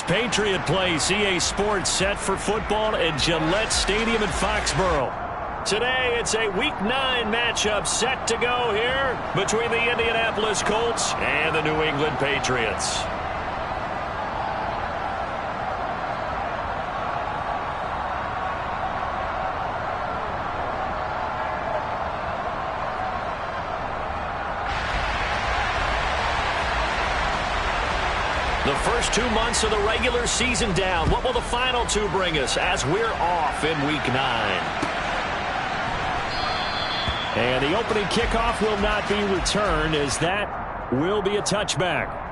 Patriot Place, EA Sports set for football at Gillette Stadium in Foxborough. Today, it's a Week 9 matchup set to go here between the Indianapolis Colts and the New England Patriots. The first 2 months of the regular season down. What will the final 2 bring us as we're off in Week 9? And the opening kickoff will not be returned, as that will be a touchback.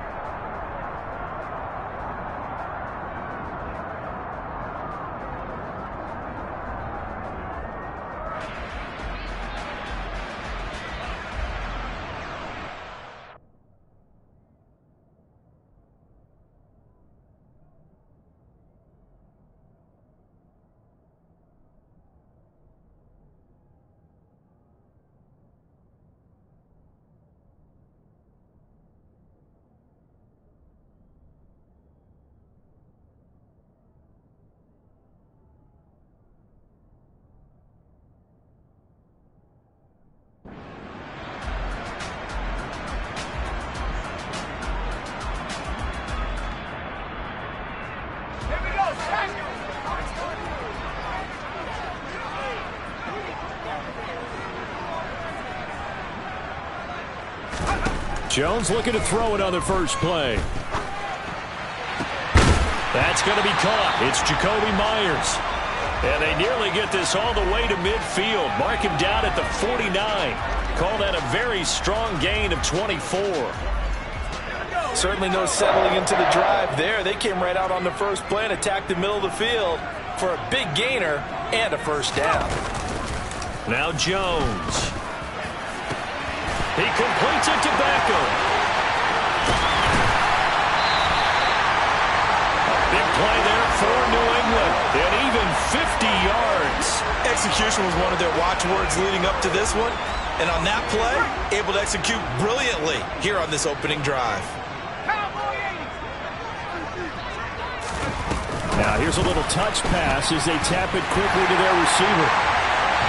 Jones looking to throw it on the first play. That's going to be caught. It's Jacoby Myers. And they nearly get this all the way to midfield. Mark him down at the 49. Call that a very strong gain of 24. Certainly no settling into the drive there. They came right out on the first play and attacked the middle of the field for a big gainer and a first down. Now Jones. He completes it to Beckham. Big play there for New England. And even 50 yards. Execution was one of their watchwords leading up to this one. And on that play, able to execute brilliantly here on this opening drive. Now here's a little touch pass as they tap it quickly to their receiver.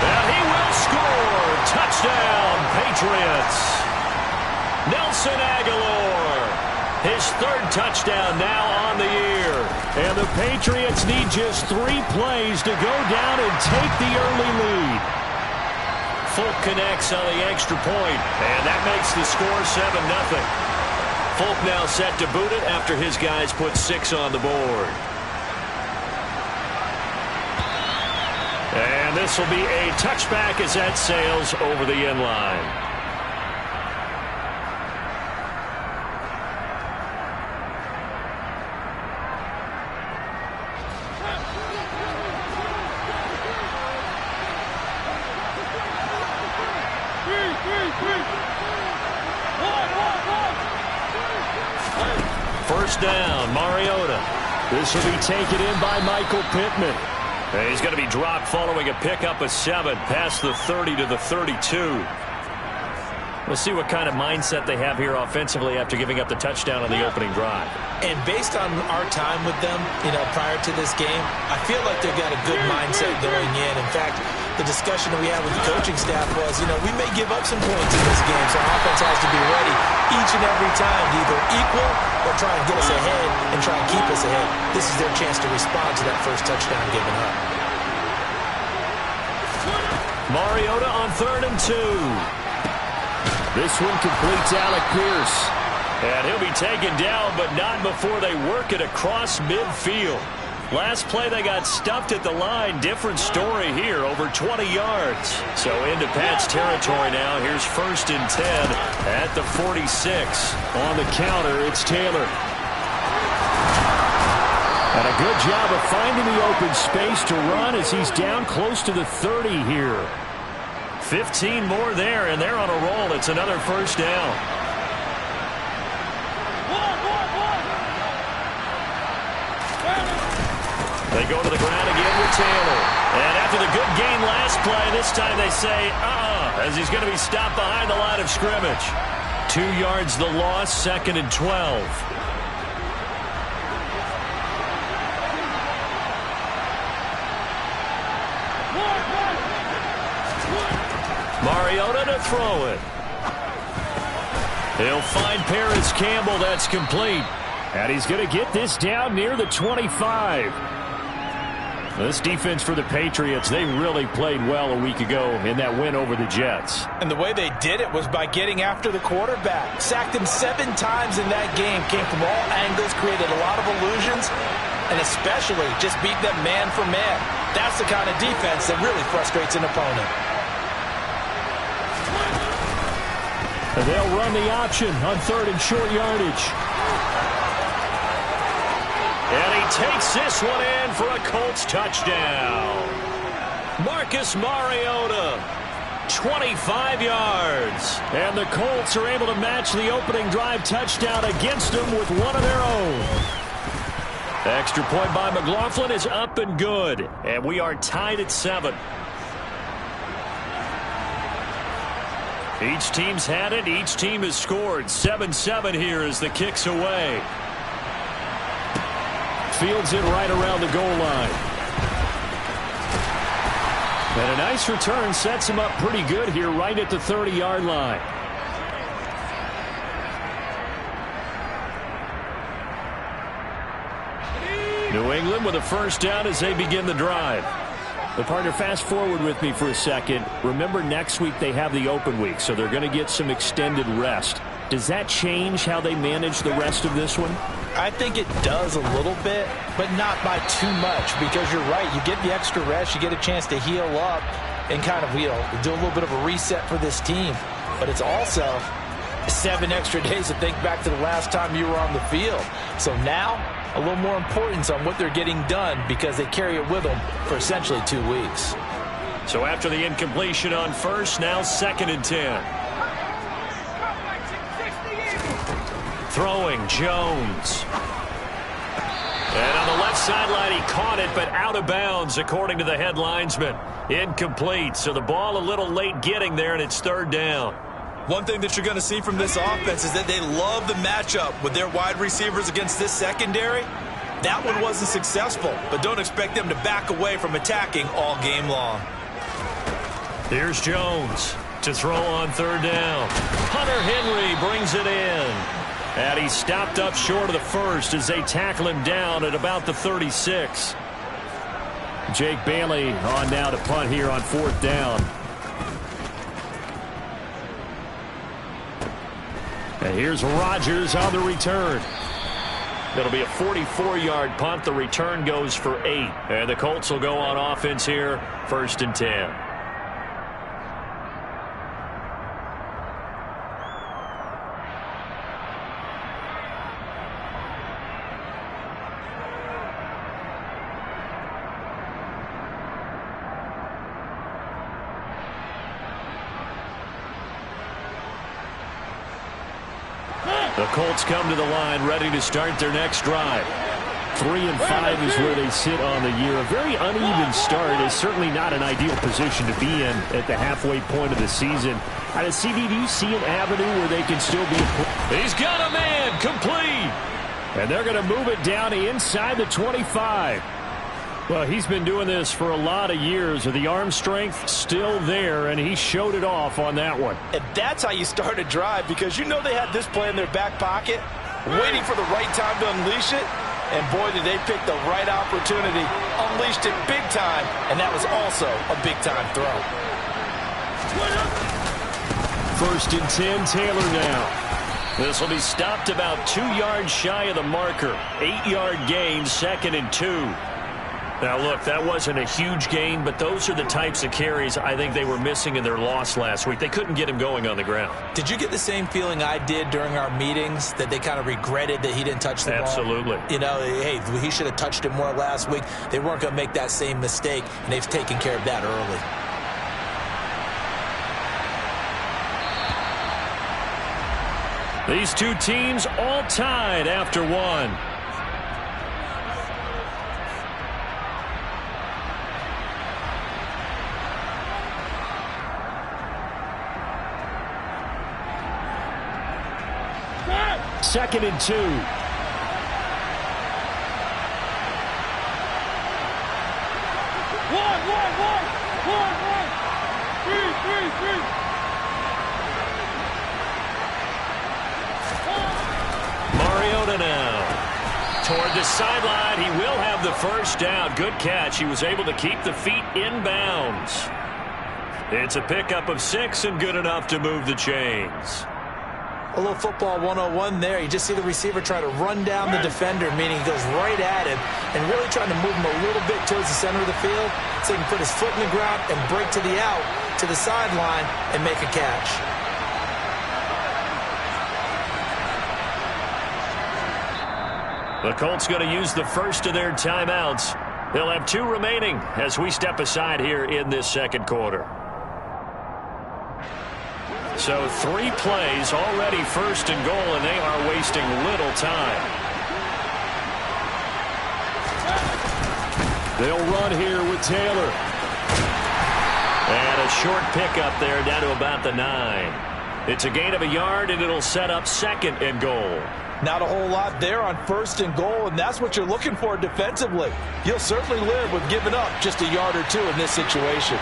And he will score. Touchdown, Patriots. Nelson Aguilar. His 3rd touchdown now on the year. And the Patriots need just 3 plays to go down and take the early lead. Folk connects on the extra point, and that makes the score 7-0. Folk now set to boot it after his guys put 6 on the board. And this will be a touchback as that sails over the end line. First down, Mariota. This will be taken in by Michael Pittman. And he's going to be dropped following a pickup of 7 past the 30 to the 32. We'll see what kind of mindset they have here offensively after giving up the touchdown on the opening drive. And based on our time with them, prior to this game, I feel like they've got a good mindset going in. In fact, the discussion that we had with the coaching staff was, we may give up some points in this game, so our offense has to be ready each and every time to either equal or try and get us ahead and try and keep us ahead. This is their chance to respond to that first touchdown given up. Mariota on 3rd and 2. This one completes Alec Pierce. And he'll be taken down, but not before they work it across midfield. Last play they got stuffed at the line. Different story here, over 20 yards. So into Pat's territory now. Here's 1st and 10 at the 46. On the counter, it's Taylor. And a good job of finding the open space to run as he's down close to the 30 here. 15 more there, and they're on a roll. It's another first down. They go to the ground again with Taylor. And after the good gain last play, this time they say, as he's going to be stopped behind the line of scrimmage. 2 yards the loss, 2nd and 12. Mariota to throw it. He'll find Paris Campbell. That's complete. And he's going to get this down near the 25. This defense for the Patriots, they really played well a week ago in that win over the Jets. And the way they did it was by getting after the quarterback. Sacked him 7 times in that game. Came from all angles, created a lot of illusions, and especially just beat them man for man. That's the kind of defense that really frustrates an opponent. And they'll run the option on 3rd and short yardage. And he takes this one in for a Colts touchdown. Marcus Mariota, 25 yards. And the Colts are able to match the opening drive touchdown against them with one of their own. Extra point by McLaughlin is up and good. And we are tied at 7. Each team's had it. Each team has scored. 7-7 here as the kick's away. Fields it right around the goal line. And a nice return sets him up pretty good here right at the 30-yard line. New England with a first down as they begin the drive. But partner, fast forward with me for a second. Remember, next week they have the open week, so they're going to get some extended rest. Does that change how they manage the rest of this one? I think it does a little bit, but not by too much, because you're right. You get the extra rest. You get a chance to heal up and kind of do a little bit of a reset for this team. But it's also 7 extra days to think back to the last time you were on the field. So now, a little more importance on what they're getting done because they carry it with them for essentially 2 weeks. So after the incompletion on first, now 2nd and 10. Throwing Jones. And on the left sideline, he caught it, but out of bounds, according to the head linesman. Incomplete, so the ball a little late getting there, and it's 3rd down. One thing that you're going to see from this offense is that they love the matchup with their wide receivers against this secondary. That one wasn't successful, but don't expect them to back away from attacking all game long. Here's Jones to throw on 3rd down. Hunter Henry brings it in. And he stopped up short of the first as they tackle him down at about the 36. Jake Bailey on now to punt here on 4th down. And here's Rodgers on the return. It'll be a 44-yard punt. The return goes for 8. And the Colts will go on offense here, 1st and 10. The Colts come to the line ready to start their next drive. 3 and 5 is where they sit on the year. A very uneven start is certainly not an ideal position to be in at the halfway point of the season. Out of CD, do you see an avenue where they can still be? He's got a man complete. And they're going to move it down inside the 25. Well, he's been doing this for a lot of years. The arm strength still there, and he showed it off on that one. And that's how you start a drive, because you know they had this play in their back pocket, waiting for the right time to unleash it. And boy, did they pick the right opportunity. Unleashed it big time, and that was also a big-time throw. 1st and 10, Taylor now. This will be stopped about 2 yards shy of the marker. 8-yard gain, 2nd and 2. Now, look, that wasn't a huge gain, but those are the types of carries I think they were missing in their loss last week. They couldn't get him going on the ground. Did you get the same feeling I did during our meetings, that they kind of regretted that he didn't touch the ball? Absolutely. You know, hey, he should have touched it more last week. They weren't going to make that same mistake, and they've taken care of that early. These two teams all tied after one. Second and 2. One. 3. now. Toward the sideline, he will have the first down. Good catch. He was able to keep the feet in bounds. It's a pickup of 6 and good enough to move the chains. A little football 101 there. You just see the receiver try to run down the defender, meaning he goes right at him and really trying to move him a little bit towards the center of the field so he can put his foot in the ground and break to the out, to the sideline, and make a catch. The Colts going to use the first of their timeouts. They'll have 2 remaining as we step aside here in this second quarter. So 3 plays already first and goal, and they are wasting little time. They'll run here with Taylor. And a short pickup there down to about the 9. It's a gain of a yard, and it'll set up 2nd and goal. Not a whole lot there on 1st and goal, and that's what you're looking for defensively. You'll certainly live with giving up just a yard or 2 in this situation.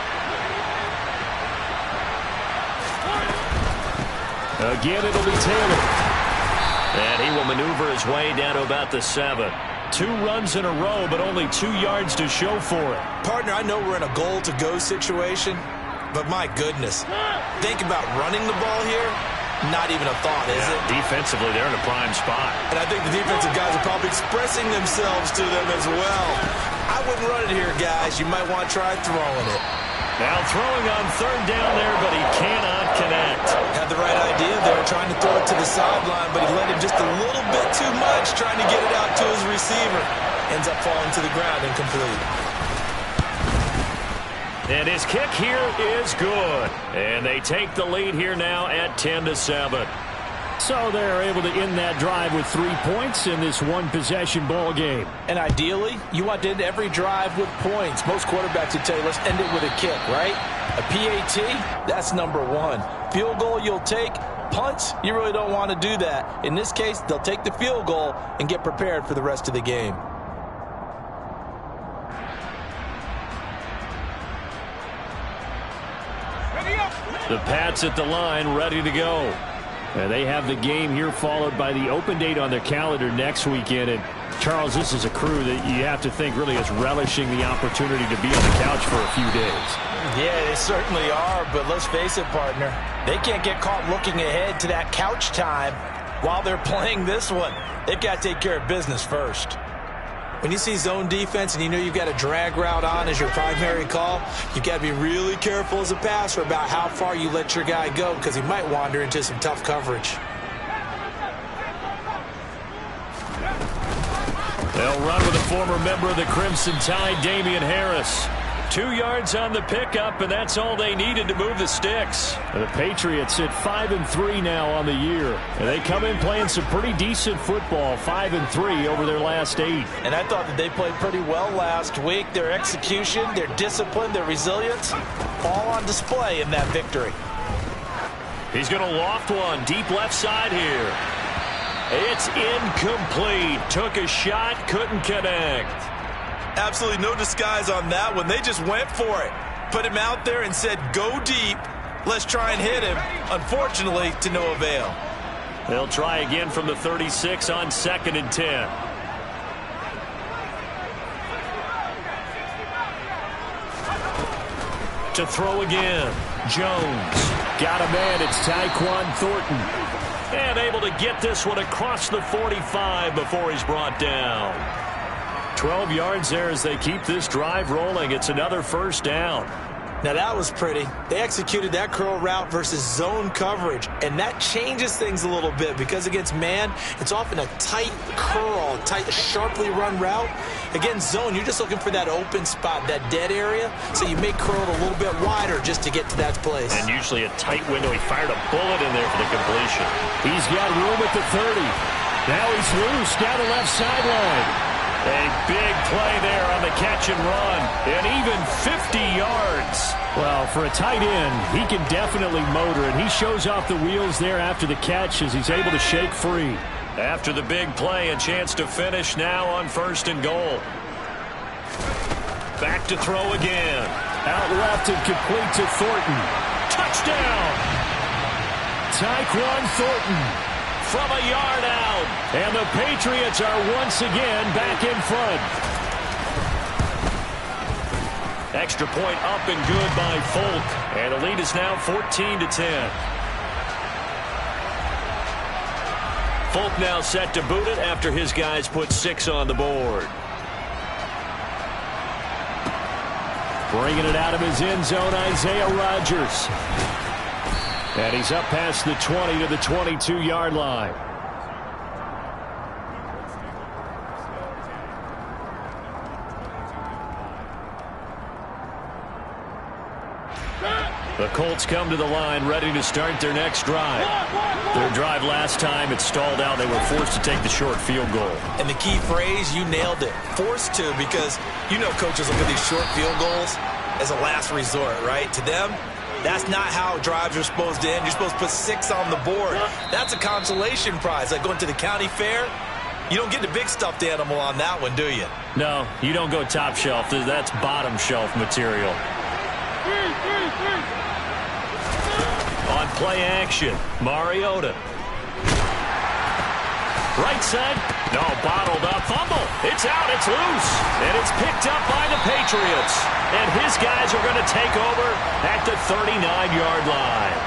Again, it'll be Taylor. And he will maneuver his way down to about the 7. 2 runs in a row, but only 2 yards to show for it. Partner, I know we're in a goal-to-go situation, but my goodness. Think about running the ball here. Not even a thought, is it? Defensively, they're in a prime spot. And I think the defensive guys are probably expressing themselves to them as well. I wouldn't run it here, guys. You might want to try throwing it. Now throwing on 3rd down there, but he cannot connect. Had the right idea there, trying to throw it to the sideline, but he let him just a little bit too much, trying to get it out to his receiver. Ends up falling to the ground incomplete. And his kick here is good. And they take the lead here now at 10-7. So they're able to end that drive with 3 points in this one-possession ball game. And ideally, you want to end every drive with points. Most quarterbacks would tell you, let's end it with a kick, right? A PAT, that's number 1. Field goal you'll take. Punts, you really don't want to do that. In this case, they'll take the field goal and get prepared for the rest of the game. The Pats at the line, ready to go. And they have the game here followed by the open date on their calendar next weekend. And Charles, this is a crew that you have to think really is relishing the opportunity to be on the couch for a few days. Yeah, they certainly are, but let's face it, partner. They can't get caught looking ahead to that couch time while they're playing this one. They've got to take care of business first. When you see zone defense and you know you've got a drag route on as your primary call, you've got to be really careful as a passer about how far you let your guy go because he might wander into some tough coverage. They'll run with a former member of the Crimson Tide, Damian Harris. 2 yards on the pickup, and that's all they needed to move the sticks. The Patriots sit 5-3 now on the year. And they come in playing some pretty decent football, 5-3 over their last 8. And I thought that they played pretty well last week. Their execution, their discipline, their resilience, all on display in that victory. He's going to loft one deep left side here. It's incomplete. Took a shot, couldn't connect. Absolutely no disguise on that one. They just went for it. Put him out there and said, go deep. Let's try and hit him. Unfortunately, to no avail. They'll try again from the 36 on 2nd and 10. To throw again. Jones. Got a man. It's Tyquan Thornton. And able to get this one across the 45 before he's brought down. 12 yards there as they keep this drive rolling. It's another first down. Now that was pretty. They executed that curl route versus zone coverage, and that changes things a little bit because against man, it's often a tight curl, tight, sharply run route. Against zone, you're just looking for that open spot, that dead area, so you may curl it a little bit wider just to get to that place. And usually a tight window. He fired a bullet in there for the completion. He's got room at the 30. Now he's loose down the left sideline. A big play there on the catch and run, and even 50 yards. Well, for a tight end, he can definitely motor, and he shows off the wheels there after the catch as he's able to shake free. After the big play, a chance to finish now on 1st and goal. Back to throw again. Out left and complete to Thornton. Touchdown! Tyquan Thornton. from a yard out. And the Patriots are once again back in front. Extra point up and good by Folk. And the lead is now 14-10. Folk now set to boot it after his guys put 6 on the board. Bringing it out of his end zone, Isaiah Rodgers. And he's up past the 20 to the 22-yard line. The Colts come to the line ready to start their next drive. Their drive last time, it stalled out. They were forced to take the short field goal. And the key phrase, you nailed it. Forced to, because you know coaches look at these short field goals as a last resort, right? To them, that's not how drives are supposed to end. You're supposed to put 6 on the board. That's a consolation prize. Like going to the county fair, you don't get the big stuffed animal on that one, do you? No, you don't go top shelf. That's bottom shelf material. On play action, Mariota. Right side. No, bottled up. Fumble. It's out. It's loose. And it's picked up by the Patriots. And his guys are going to take over at the 39-yard line.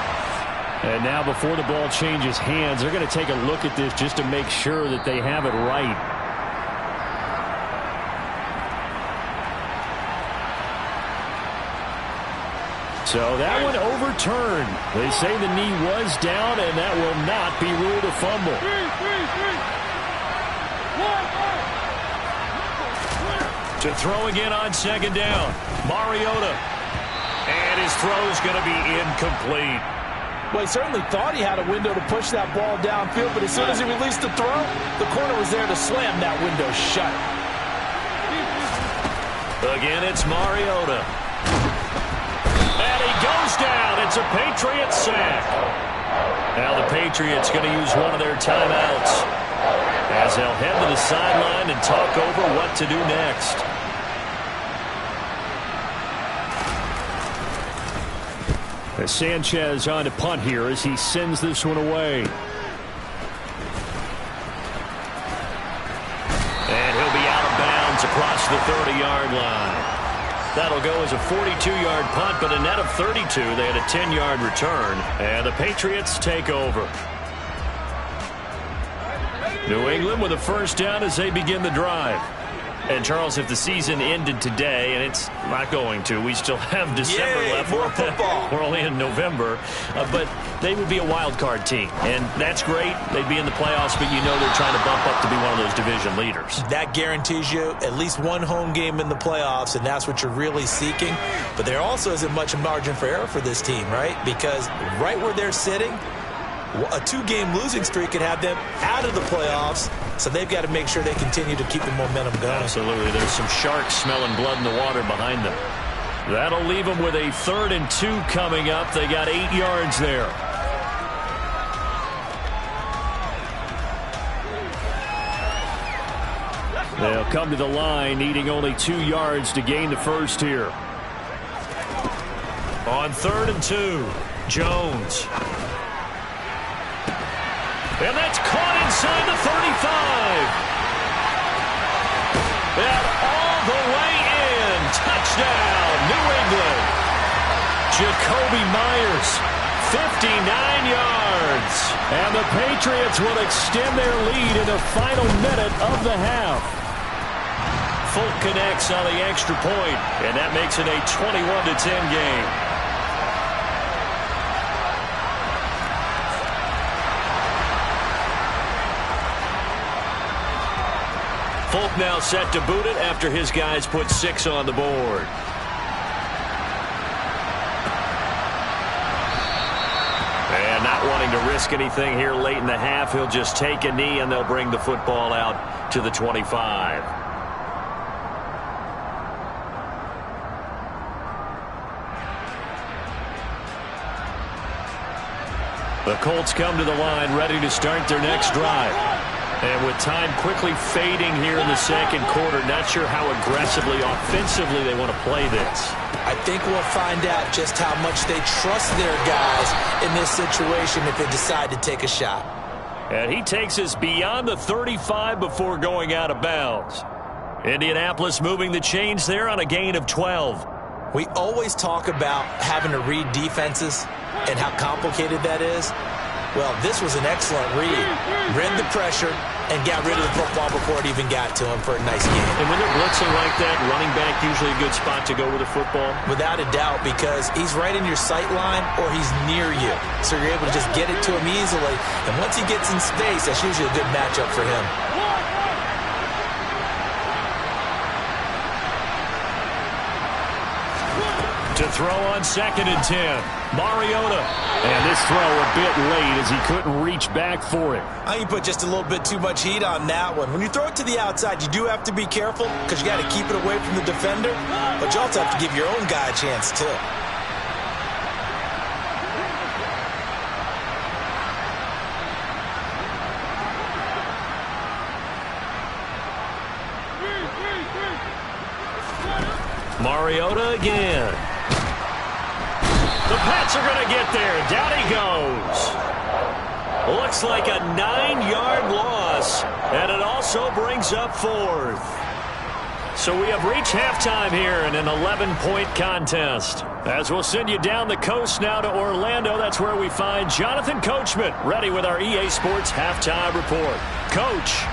And now before the ball changes hands, they're going to take a look at this just to make sure that they have it right. So that one overturned. They say the knee was down, and that will not be ruled a fumble. To throw again on second down. Mariota. And his throw's going to be incomplete. Well, he certainly thought he had a window to push that ball downfield, but as soon as he released the throw, the corner was there to slam that window shut. Again, it's Mariota. And he goes down. It's a Patriots sack. Now the Patriots going to use one of their timeouts as they'll head to the sideline and talk over what to do next. As Sanchez on to punt here as he sends this one away. And he'll be out of bounds across the 30-yard line. That'll go as a 42-yard punt, but a net of 32. They had a 10-yard return, and the Patriots take over. New England with a first down as they begin the drive. And, Charles, if the season ended today, and it's not going to, we still have December left. More football. We're only in November. But they would be a wild card team, and that's great. They'd be in the playoffs, but you know they're trying to bump up to be one of those division leaders. That guarantees you at least one home game in the playoffs, and that's what you're really seeking. But there also isn't much margin for error for this team, right? Because right where they're sitting, a 2-game losing streak could have them out of the playoffs, so they've got to make sure they continue to keep the momentum going. Absolutely. There's some sharks smelling blood in the water behind them. That'll leave them with a 3rd and 2 coming up. They got 8 yards there. They'll come to the line, needing only 2 yards to gain the first here. On 3rd and 2, Jones. And that's caught inside the 35. And all the way in. Touchdown, New England. Jacoby Myers, 59 yards. And the Patriots will extend their lead in the final minute of the half. Folk connects on the extra point, and that makes it a 21-10 game. Folk now set to boot it after his guys put 6 on the board. And not wanting to risk anything here late in the half, he'll just take a knee and they'll bring the football out to the 25. The Colts come to the line ready to start their next drive. And with time quickly fading here in the second quarter, not sure how aggressively, offensively they want to play this. I think we'll find out just how much they trust their guys in this situation if they decide to take a shot. And he takes us beyond the 35 before going out of bounds. Indianapolis moving the chains there on a gain of 12. We always talk about having to read defenses and how complicated that is. Well, this was an excellent read. Read the pressure and got rid of the football before it even got to him for a nice game. And when they're blitzing like that, running back usually a good spot to go with the football? Without a doubt, because he's right in your sight line or he's near you. So you're able to just get it to him easily. And once he gets in space, that's usually a good matchup for him. To throw on 2nd and 10. Mariota. And this throw a bit late as he couldn't reach back for it. I think you put just a little bit too much heat on that one. When you throw it to the outside, you do have to be careful because you got to keep it away from the defender. But you also have to give your own guy a chance, too. Mariota again. The Pats are going to get there. Down he goes. Looks like a 9-yard loss, and it also brings up 4th. So we have reached halftime here in an 11-point contest. As we'll send you down the coast now to Orlando, that's where we find Jonathan Coachman ready with our EA Sports halftime report. Coach.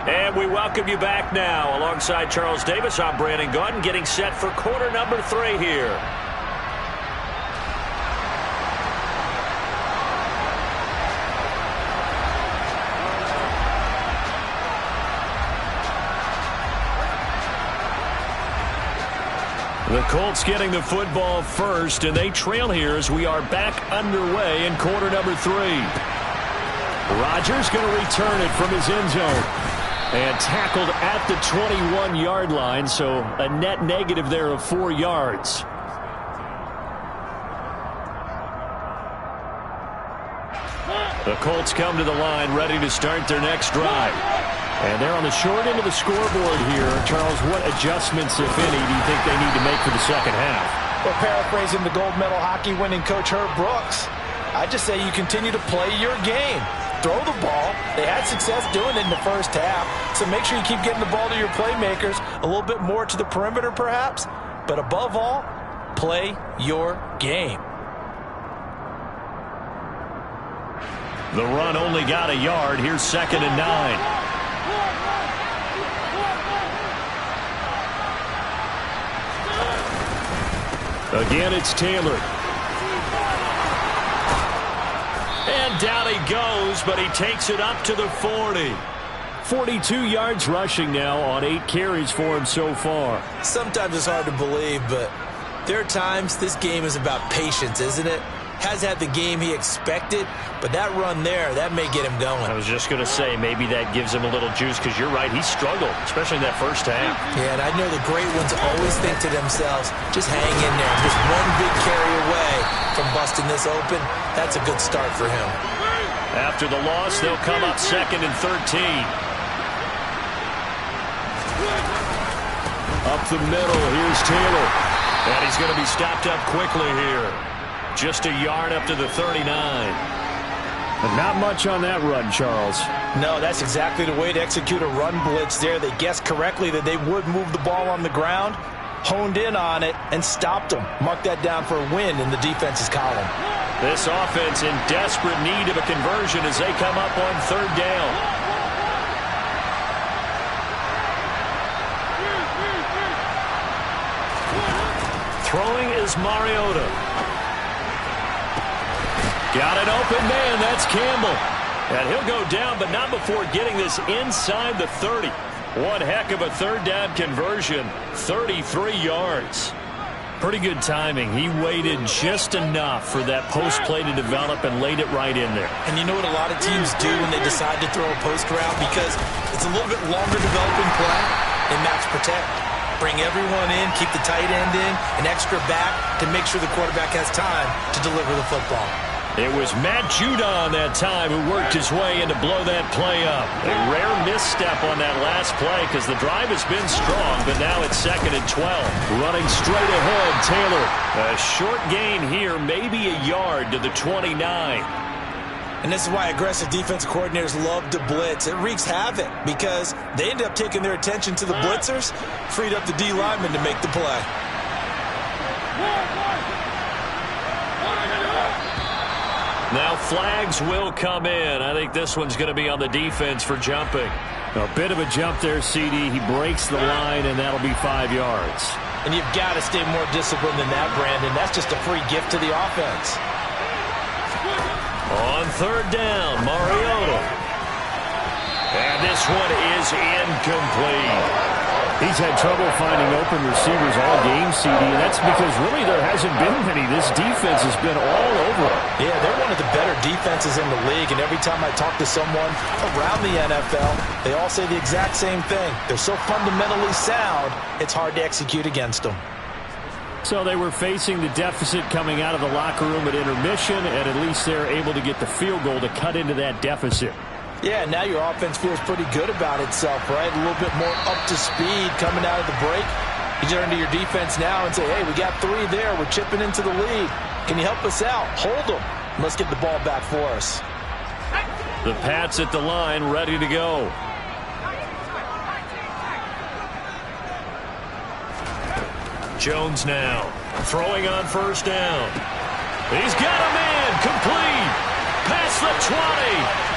And we welcome you back now. Alongside Charles Davis, I'm Brandon Gaudin, getting set for quarter number 3 here. The Colts getting the football first, and they trail here as we are back underway in quarter number 3. Rodgers going to return it from his end zone. And tackled at the 21-yard line, so a net negative there of 4 yards. The Colts come to the line ready to start their next drive. And they're on the short end of the scoreboard here. Charles, what adjustments, if any, do you think they need to make for the second half? Well, paraphrasing the gold medal hockey winning coach Herb Brooks, I just say you continue to play your game. Throw the ball. They had success doing it in the first half, so make sure you keep getting the ball to your playmakers, a little bit more to the perimeter perhaps, but above all, play your game. The run only got a yard. Here's 2nd and 9. Again, it's Taylor. And down he goes, but he takes it up to the 40. 42 yards rushing now on 8 carries for him so far. Sometimes it's hard to believe, but there are times this game is about patience, isn't it? Has had the game he expected, but that run there, that may get him going. I was just going to say, maybe that gives him a little juice, because you're right, he struggled, especially in that first half. Yeah, and I know the great ones always think to themselves, just hang in there. Just one big carry away from busting this open. That's a good start for him. After the loss, they'll come up 2nd and 13. Up the middle, here's Taylor. And he's going to be stopped up quickly here. Just a yard up to the 39. But not much on that run, Charles. No, that's exactly the way to execute a run blitz there. They guessed correctly that they would move the ball on the ground, honed in on it, and stopped them. Mark that down for a win in the defense's column. This offense in desperate need of a conversion as they come up on 3rd down. Throwing is Mariota. Got an open man. That's Campbell. And he'll go down, but not before getting this inside the 30. One heck of a 3rd down conversion. 33 yards. Pretty good timing. He waited just enough for that post play to develop and laid it right in there. And you know what a lot of teams do when they decide to throw a post route? Because it's a little bit longer developing play. They max protect. Bring everyone in, keep the tight end in, an extra back to make sure the quarterback has time to deliver the football. It was Matt Judon that time who worked his way in to blow that play up. A rare misstep on that last play because the drive has been strong, but now it's 2nd and 12. Running straight ahead, Taylor. A short gain here, maybe a yard to the 29. And this is why aggressive defensive coordinators love to blitz. It wreaks havoc because they end up taking their attention to the blitzers, freed up the D lineman to make the play. Now flags will come in. I think this one's going to be on the defense for jumping. A bit of a jump there, CD. He breaks the line, and that'll be 5 yards. And you've got to stay more disciplined than that, Brandon. That's just a free gift to the offense. On 3rd down, Mariota. And this one is incomplete. He's had trouble finding open receivers all game, CD, and that's because really there hasn't been many. This defense has been all over him. Yeah, they're one of the better defenses in the league, and every time I talk to someone around the NFL, they all say the exact same thing. They're so fundamentally sound, it's hard to execute against them. So they were facing the deficit coming out of the locker room at intermission, and at least they're able to get the field goal to cut into that deficit. Yeah, now your offense feels pretty good about itself, right? A little bit more up to speed coming out of the break. You turn to your defense now and say, hey, we got 3 there. We're chipping into the lead. Can you help us out? Hold them. Let's get the ball back for us. The Pats at the line, ready to go. Jones now throwing on 1st down. He's got a man complete. Past the 20.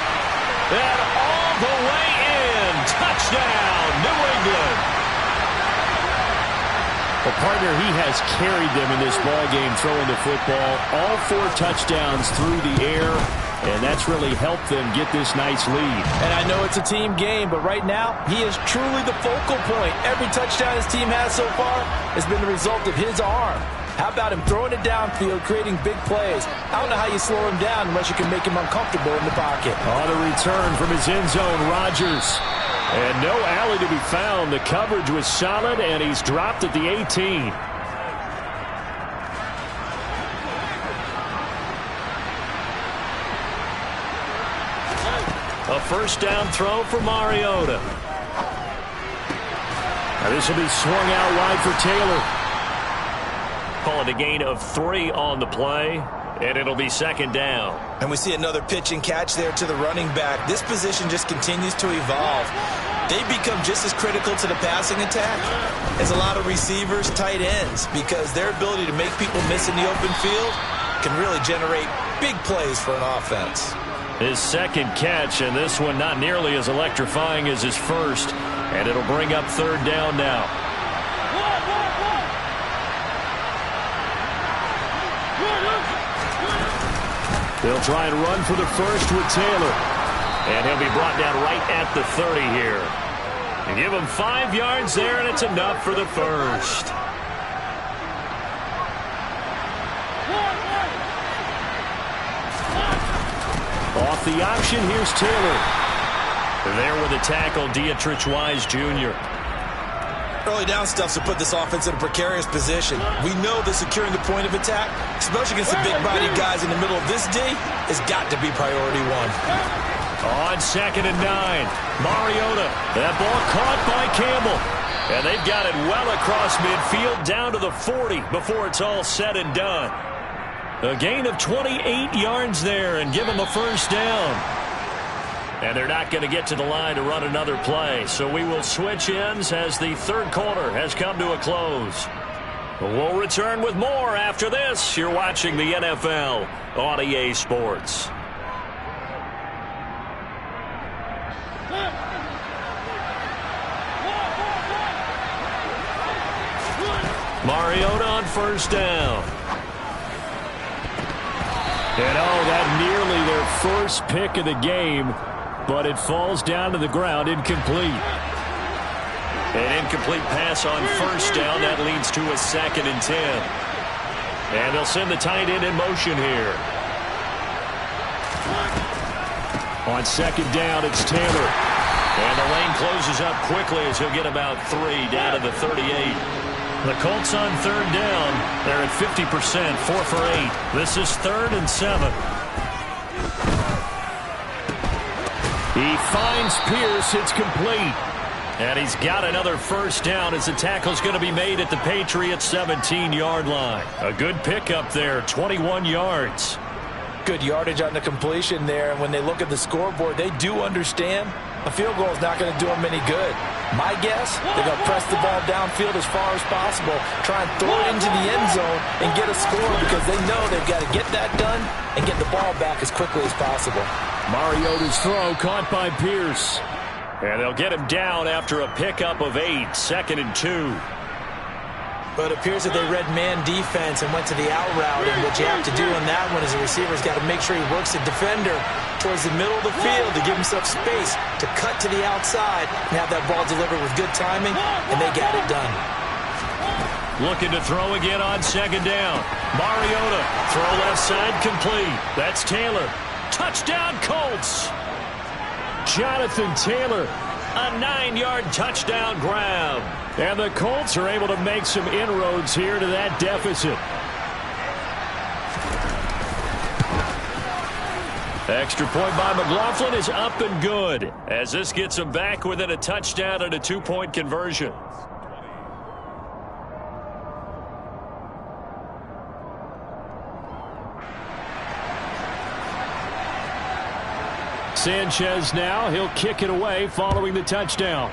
And all the way in. Touchdown, New England. Well, partner, he has carried them in this ballgame throwing the football. All 4 touchdowns through the air, and that's really helped them get this nice lead. And I know it's a team game, but right now, he is truly the focal point. Every touchdown his team has so far has been the result of his arm. How about him throwing it downfield, creating big plays? I don't know how you slow him down unless you can make him uncomfortable in the pocket. On the return from his end zone, Rodgers. And no alley to be found. The coverage was solid, and he's dropped at the 18. A 1st down throw for Mariota. Now this will be swung out wide for Taylor. Call it a gain of 3 on the play, and it'll be 2nd down. And we see another pitch and catch there to the running back. This position just continues to evolve. They become just as critical to the passing attack as a lot of receivers, tight ends, because their ability to make people miss in the open field can really generate big plays for an offense. His 2nd catch, and this one not nearly as electrifying as his first, and it'll bring up 3rd down now. They'll try and run for the first with Taylor. And he'll be brought down right at the 30 here. And give him 5 yards there, and it's enough for the first. Off the option, here's Taylor. There with a tackle, Dietrich Wise Jr. Early down stuffs will put this offense in a precarious position. We know that securing the point of attack, especially against the big-bodied guys in the middle of this D, has got to be priority 1. On 2nd and 9, Mariota. That ball caught by Campbell. And they've got it well across midfield down to the 40 before it's all said and done. A gain of 28 yards there and give them a 1st down. And they're not going to get to the line to run another play. So we will switch ends as the 3rd quarter has come to a close. We'll return with more after this. You're watching the NFL on EA Sports. Mariota on 1st down. And that nearly their first pick of the game. But it falls down to the ground, incomplete. An incomplete pass on 1st down. That leads to a 2nd and 10. And they'll send the tight end in motion here. On 2nd down, it's Taylor. And the lane closes up quickly as he'll get about 3 down to the 38. The Colts on 3rd down. They're at 50%, 4 for 8. This is 3rd and 7. He finds Pierce. It's complete. And he's got another first down as the tackle's going to be made at the Patriots' 17-yard line. A good pickup there, 21 yards. Good yardage on the completion there. And when they look at the scoreboard, they do understand a field goal is not going to do them any good. My guess, they're going to press the ball downfield as far as possible, try and throw it into the end zone and get a score because they know they've got to get that done and get the ball back as quickly as possible. Mariota's throw caught by Pierce. And they'll get him down after a pickup of 8, 2nd and 2. But it appears that they read man defense and went to the out route. And what you have to do on that one is the receiver's got to make sure he works the defender towards the middle of the field to give himself space to cut to the outside and have that ball delivered with good timing, and they got it done. Looking to throw again on 2nd down. Mariota, throw left side complete. That's Taylor. Touchdown Colts. Jonathan Taylor, a 9-yard touchdown grab. And the Colts are able to make some inroads here to that deficit. Extra point by McLaughlin is up and good as this gets them back within a touchdown and a 2-point conversion. Sanchez now, he'll kick it away following the touchdown.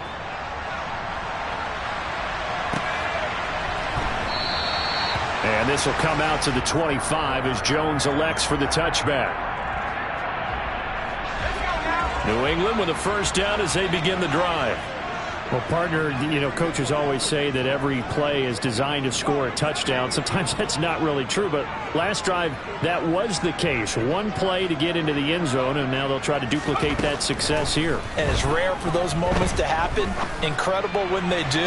And this will come out to the 25 as Jones elects for the touchback. New England with a first down as they begin the drive. Well, partner, coaches always say that every play is designed to score a touchdown. Sometimes that's not really true, but last drive, that was the case. One play to get into the end zone, and now they'll try to duplicate that success here. And it's rare for those moments to happen. Incredible when they do.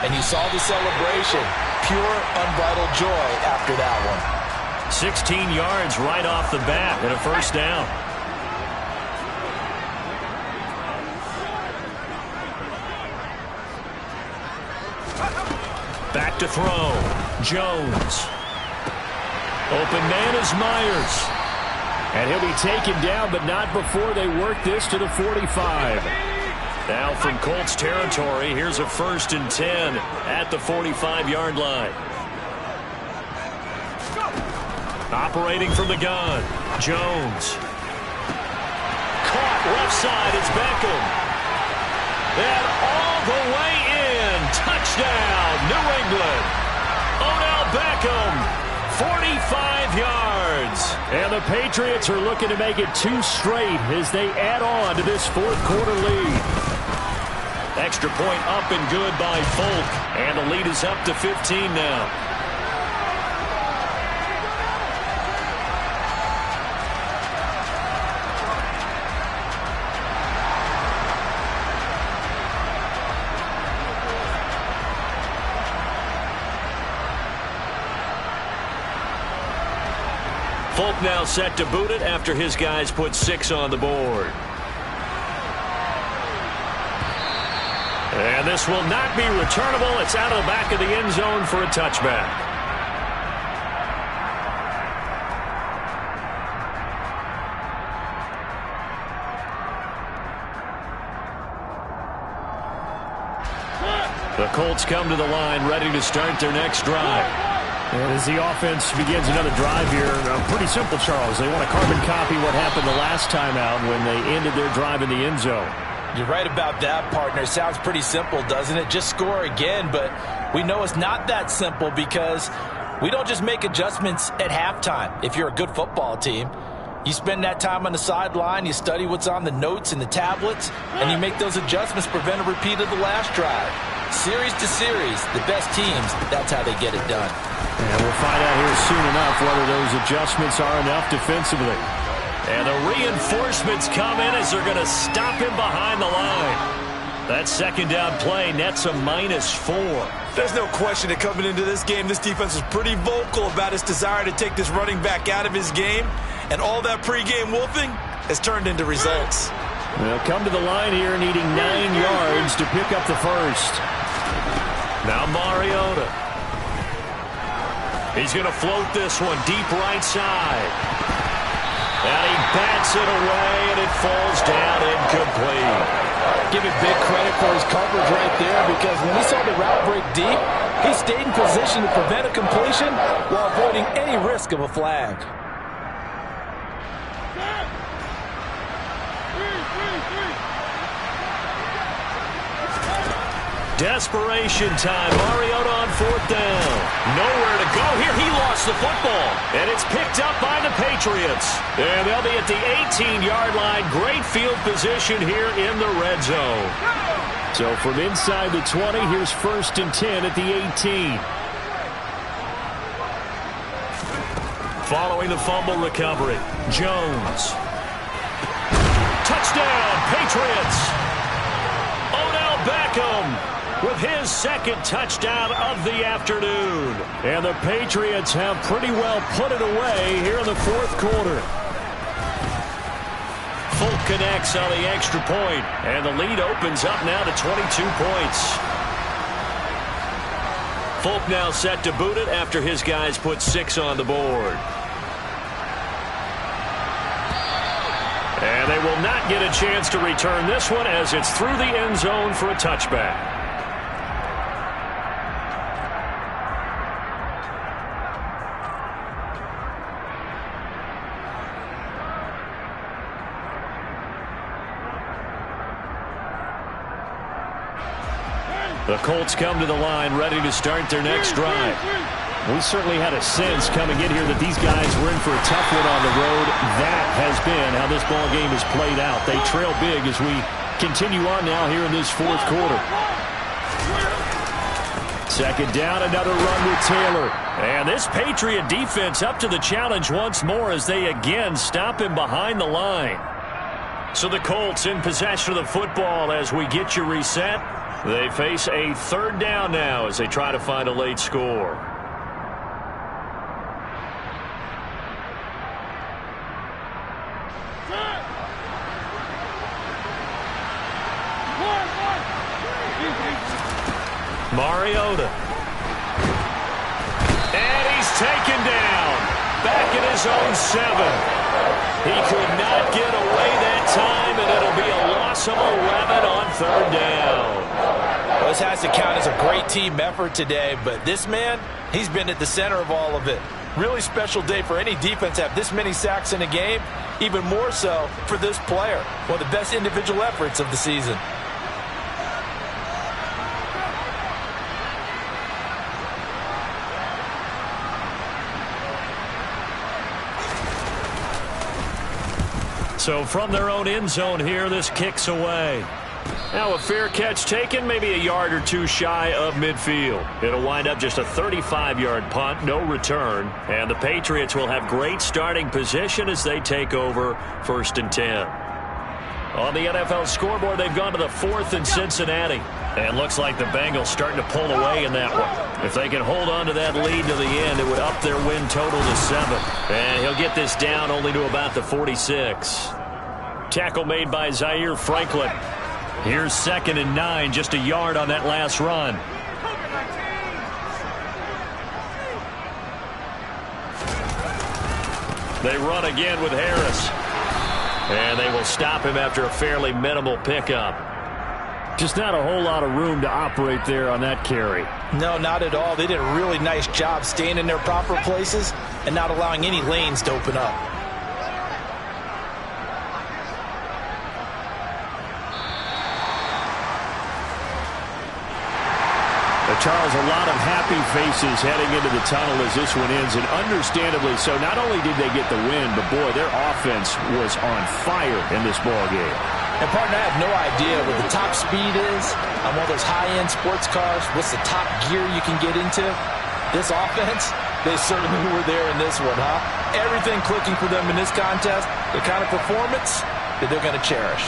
And you saw the celebration. Pure, unbridled joy after that one. 16 yards right off the bat and a first down. Back to throw. Jones. Open man is Myers. And he'll be taken down, but not before they work this to the 45. Now from Colts territory, here's a 1st and 10 at the 45-yard line. Operating from the gun. Jones. Caught left side. It's Beckham. And all the way in. Touchdown, New England. Odell Beckham, 45 yards. And the Patriots are looking to make it 2 straight as they add on to this 4th quarter lead. Extra point up and good by Folk. And the lead is up to 15 now. Folk now set to boot it after his guys put 6 on the board. And this will not be returnable. It's out of the back of the end zone for a touchback. The Colts come to the line ready to start their next drive. And as the offense begins another drive here, pretty simple, Charles. They want to carbon copy what happened the last time out when they ended their drive in the end zone. You're right about that, partner. Sounds pretty simple, doesn't it? Just score again, but we know it's not that simple because we don't just make adjustments at halftime. If you're a good football team, you spend that time on the sideline, you study what's on the notes and the tablets, and you make those adjustments to prevent a repeat of the last drive. Series to series, the best teams, that's how they get it done. And we'll find out here soon enough whether those adjustments are enough defensively. And the reinforcements come in as they're going to stop him behind the line. That 2nd down play nets a -4. There's no question that coming into this game, this defense was pretty vocal about its desire to take this running back out of his game. And all that pregame wolfing has turned into results. They'll come to the line here needing 9 yards to pick up the first. Now Mariota. He's going to float this one deep right side. And he bats it away, and it falls down incomplete. Give him big credit for his coverage right there, because when he saw the route break deep, he stayed in position to prevent a completion while avoiding any risk of a flag. Desperation time. Mariota on fourth down. Nowhere to go here. He lost the football. And it's picked up by the Patriots. And they'll be at the 18-yard line. Great field position here in the red zone. So from inside the 20, here's 1st and 10 at the 18. Following the fumble recovery, Jones. Touchdown, Patriots. Odell Beckham with his 2nd touchdown of the afternoon. And the Patriots have pretty well put it away here in the 4th quarter. Folk connects on the extra point, and the lead opens up now to 22 points. Folk now set to boot it after his guys put 6 on the board. And they will not get a chance to return this one as it's through the end zone for a touchback. The Colts come to the line ready to start their next drive. We certainly had a sense coming in here that these guys were in for a tough one on the road. That has been how this ball game has played out. They trail big as we continue on now here in this 4th quarter. 2nd down, another run with Taylor. And this Patriot defense up to the challenge once more as they again stop him behind the line. So the Colts in possession of the football as we get you reset. They face a 3rd down now as they try to find a late score. Mariota. And he's taken down. Back in his own 7. He could not get away that time, and it'll be a loss of 11 on 3rd down. Well, this has to count as a great team effort today, but this man, he's been at the center of all of it. Really special day for any defense to have this many sacks in a game, even more so for this player. One of the best individual efforts of the season. So from their own end zone here, this kicks away. Now a fair catch taken, maybe a yard or two shy of midfield. It'll wind up just a 35-yard punt, no return. And the Patriots will have great starting position as they take over 1st and 10. On the NFL scoreboard, they've gone to the 4th in Cincinnati. And looks like the Bengals starting to pull away in that one. If they can hold on to that lead to the end, it would up their win total to 7. And he'll get this down only to about the 46. Tackle made by Zaire Franklin. Here's 2nd and 9, just a yard on that last run. They run again with Harris. And they will stop him after a fairly minimal pickup. Just not a whole lot of room to operate there on that carry. No, not at all. They did a really nice job staying in their proper places and not allowing any lanes to open up. Charles, a lot of happy faces heading into the tunnel as this one ends, and understandably so. Not only did they get the win, but boy, their offense was on fire in this ball game. And partner, I have no idea what the top speed is on one of those high-end sports cars. What's the top gear you can get into? This offense, they certainly were there in this one, huh? Everything clicking for them in this contest, the kind of performance that they're going to cherish.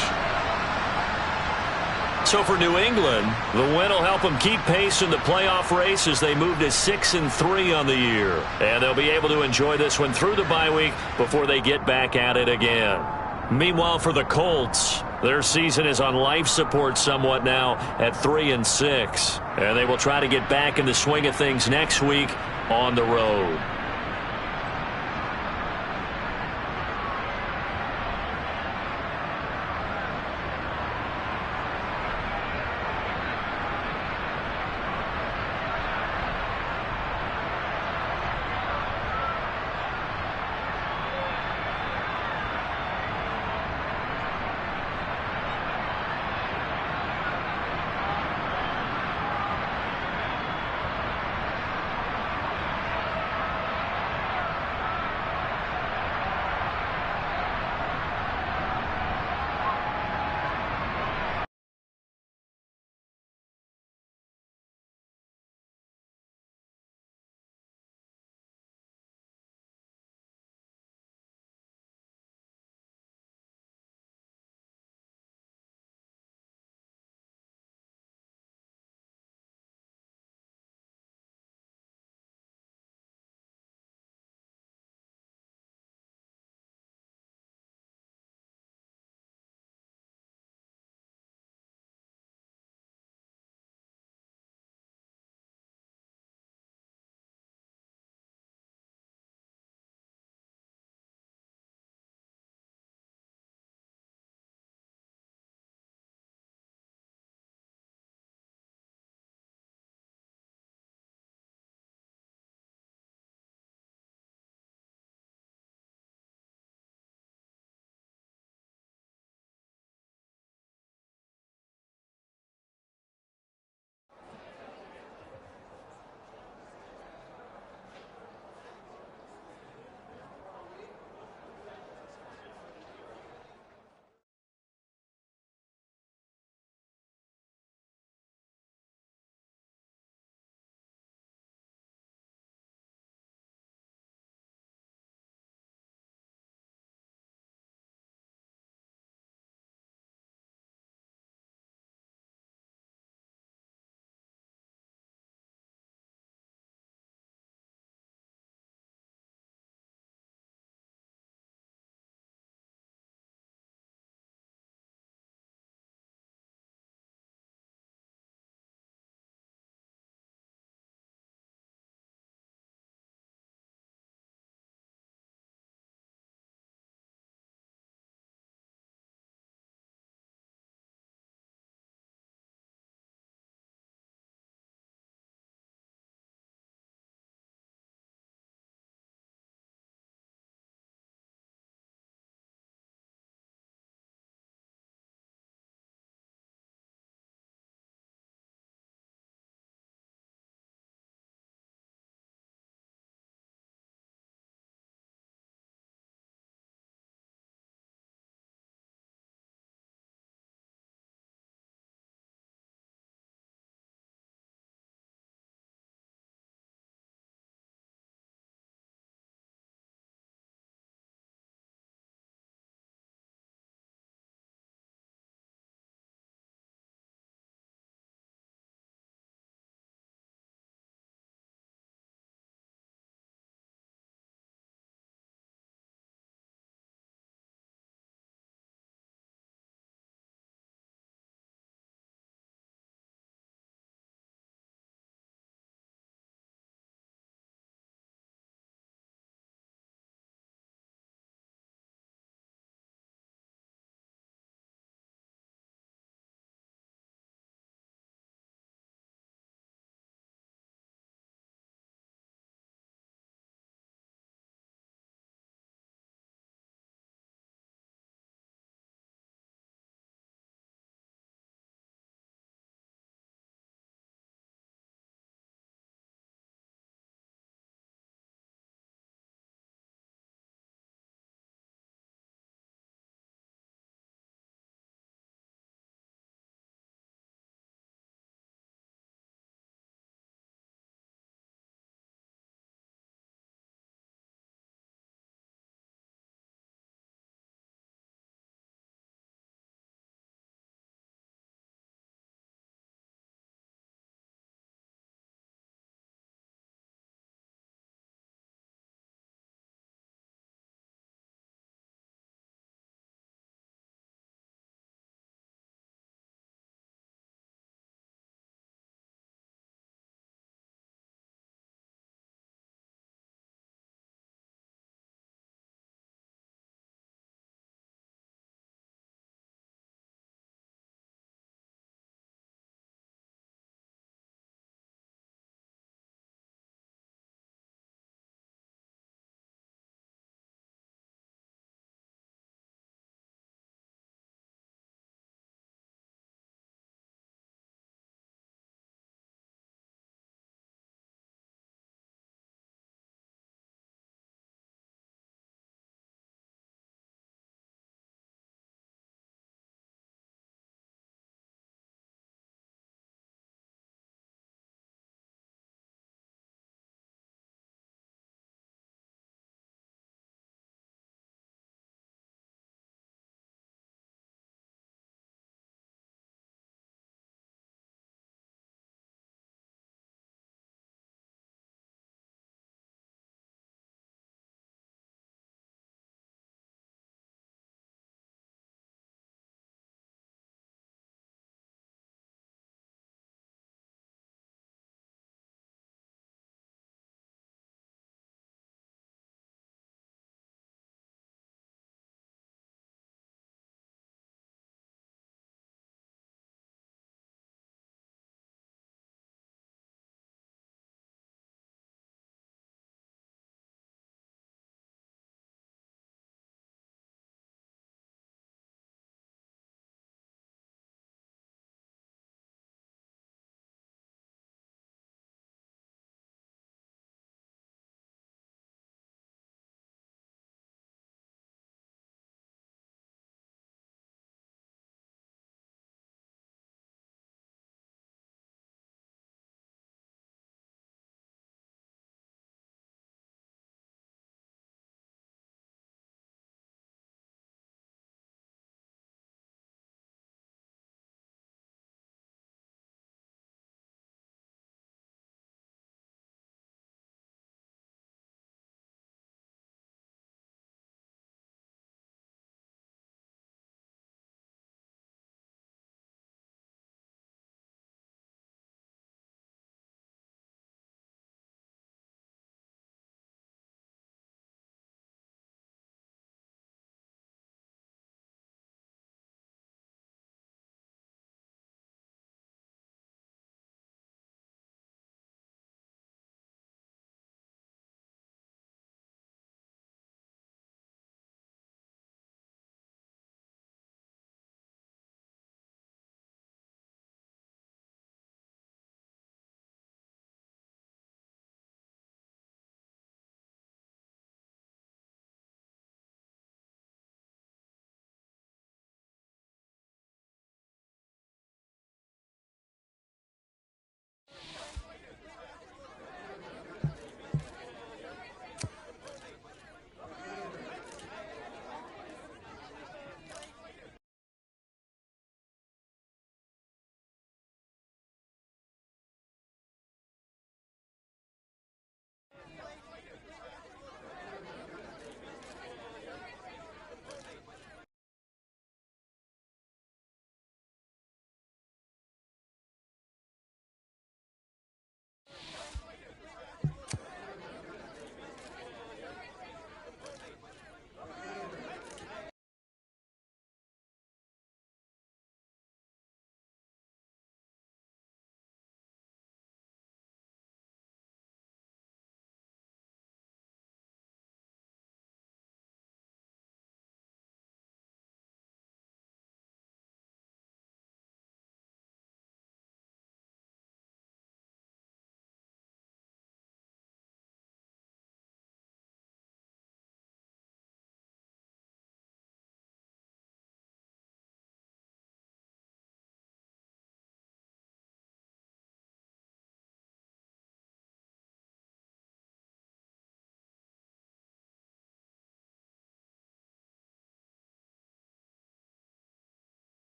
So for New England, the win will help them keep pace in the playoff race as they move to 6-3 on the year. And they'll be able to enjoy this one through the bye week before they get back at it again. Meanwhile, for the Colts, their season is on life support somewhat now at 3-6. And they will try to get back in the swing of things next week on the road.